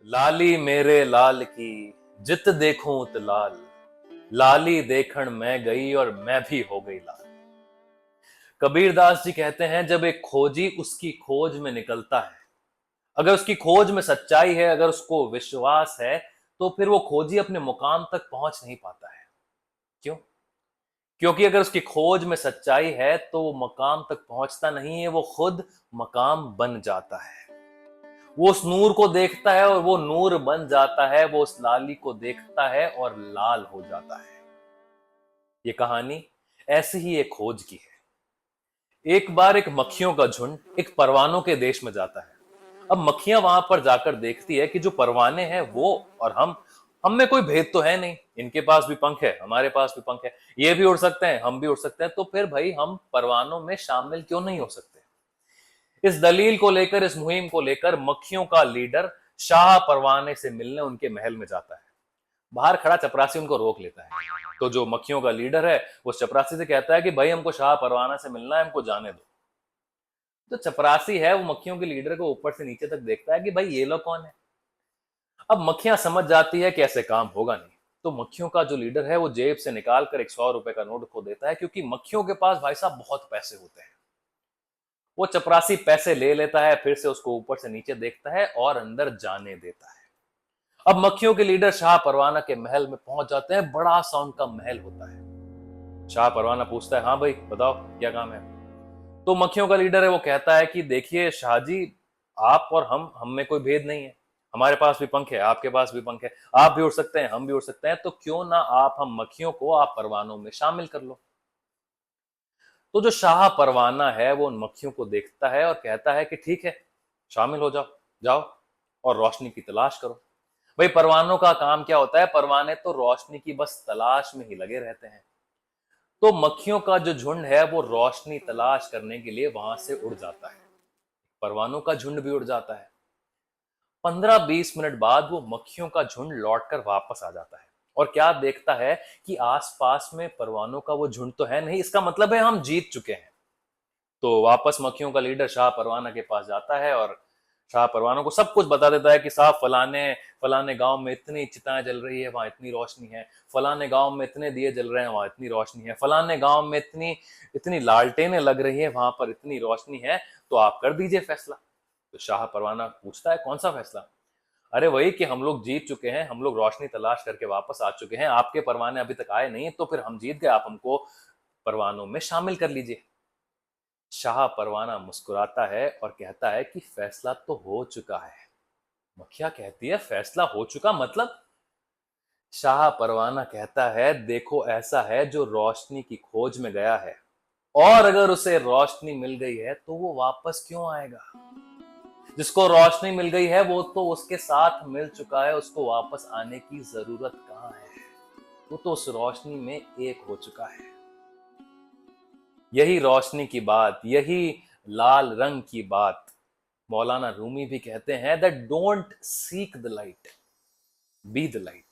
लाली मेरे लाल की जित देखूं उत लाल, लाली देखण मैं गई और मैं भी हो गई लाल। कबीरदास जी कहते हैं जब एक खोजी उसकी खोज में निकलता है, अगर उसकी खोज में सच्चाई है, अगर उसको विश्वास है, तो फिर वो खोजी अपने मुकाम तक पहुंच नहीं पाता है। क्यों? क्योंकि अगर उसकी खोज में सच्चाई है तो वो मकाम तक पहुंचता नहीं है, वो खुद मकाम बन जाता है। वो उस नूर को देखता है और वो नूर बन जाता है, वो उस लाली को देखता है और लाल हो जाता है। ये कहानी ऐसी ही एक खोज की है। एक बार एक मक्खियों का झुंड एक परवानों के देश में जाता है। अब मक्खियां वहां पर जाकर देखती है कि जो परवाने हैं वो और हम में कोई भेद तो है नहीं। इनके पास भी पंख है, हमारे पास भी पंख है, ये भी उड़ सकते हैं, हम भी उड़ सकते हैं, तो फिर भाई हम परवानों में शामिल क्यों नहीं हो सकते। इस दलील को लेकर, इस मुहिम को लेकर मक्खियों का लीडर शाह परवाने से मिलने उनके महल में जाता है। बाहर खड़ा चपरासी उनको रोक लेता है। तो जो मक्खियों का लीडर है वो चपरासी से कहता है कि भाई हमको शाह परवाना से मिलना है, हमको जाने दो। तो चपरासी है वो मक्खियों के लीडर को ऊपर से नीचे तक देखता है कि भाई ये लोग कौन है। अब मक्खियां समझ जाती है कि ऐसे काम होगा नहीं। तो मक्खियों का जो लीडर है वो जेब से निकाल कर 100 रुपए का नोट को देता है, क्योंकि मक्खियों के पास भाई साहब बहुत पैसे होते हैं। वो चपरासी पैसे ले लेता है, फिर से उसको ऊपर से नीचे देखता है और अंदर जाने देता है। अब मक्खियों के लीडर शाह परवाना के महल में पहुंच जाते हैं। बड़ा सा उनका महल होता है। शाह परवाना पूछता है, हाँ भाई बताओ क्या काम है। तो मक्खियों का लीडर है वो कहता है कि देखिए शाहजी, आप और हम में कोई भेद नहीं है। हमारे पास भी पंख है, आपके पास भी पंख है, आप भी उड़ सकते हैं, हम भी उड़ सकते हैं, तो क्यों ना आप हम मक्खियों को आप परवानों में शामिल कर लो। तो जो शाह परवाना है वो उन मक्खियों को देखता है और कहता है कि ठीक है, शामिल हो जाओ, जाओ और रोशनी की तलाश करो। भाई परवानों का काम क्या होता है, परवाने तो रोशनी की बस तलाश में ही लगे रहते हैं। तो मक्खियों का जो झुंड है वो रोशनी तलाश करने के लिए वहां से उड़ जाता है। परवानों का झुंड भी उड़ जाता है। 15-20 मिनट बाद वो मक्खियों का झुंड लौटकर वापस आ जाता है और क्या देखता है कि आसपास में परवानों का वो झुंड तो है नहीं। इसका मतलब है हम जीत चुके हैं। तो वापस मक्खियों का लीडर शाह परवाना के पास जाता है और शाह परवाना को सब कुछ बता देता है कि साहब फलाने फलाने गांव में इतनी चिताएं जल रही है, वहां इतनी रोशनी है, फलाने गांव में इतने दिए जल रहे हैं, वहां इतनी रोशनी है, फलाने गांव में इतनी इतनी लालटेनें लग रही है, वहां पर इतनी रोशनी है, तो आप कर दीजिए फैसला। तो शाह परवाना पूछता है कौन सा फैसला। अरे वही कि हम लोग जीत चुके हैं, हम लोग रोशनी तलाश करके वापस आ चुके हैं, आपके परवाने अभी तक आए नहीं, तो फिर हम जीत गए, आप हमको परवानों में शामिल कर लीजिए। शाह परवाना मुस्कुराता है और कहता है कि फैसला तो हो चुका है। मक्खिया कहती है फैसला हो चुका मतलब। शाह परवाना कहता है देखो ऐसा है, जो रोशनी की खोज में गया है और अगर उसे रोशनी मिल गई है तो वो वापस क्यों आएगा। जिसको रोशनी मिल गई है वो तो उसके साथ मिल चुका है, उसको वापस आने की जरूरत कहां है। वो तो उस रोशनी में एक हो चुका है। यही रोशनी की बात, यही लाल रंग की बात मौलाना रूमी भी कहते हैं that don't seek the light, be the light.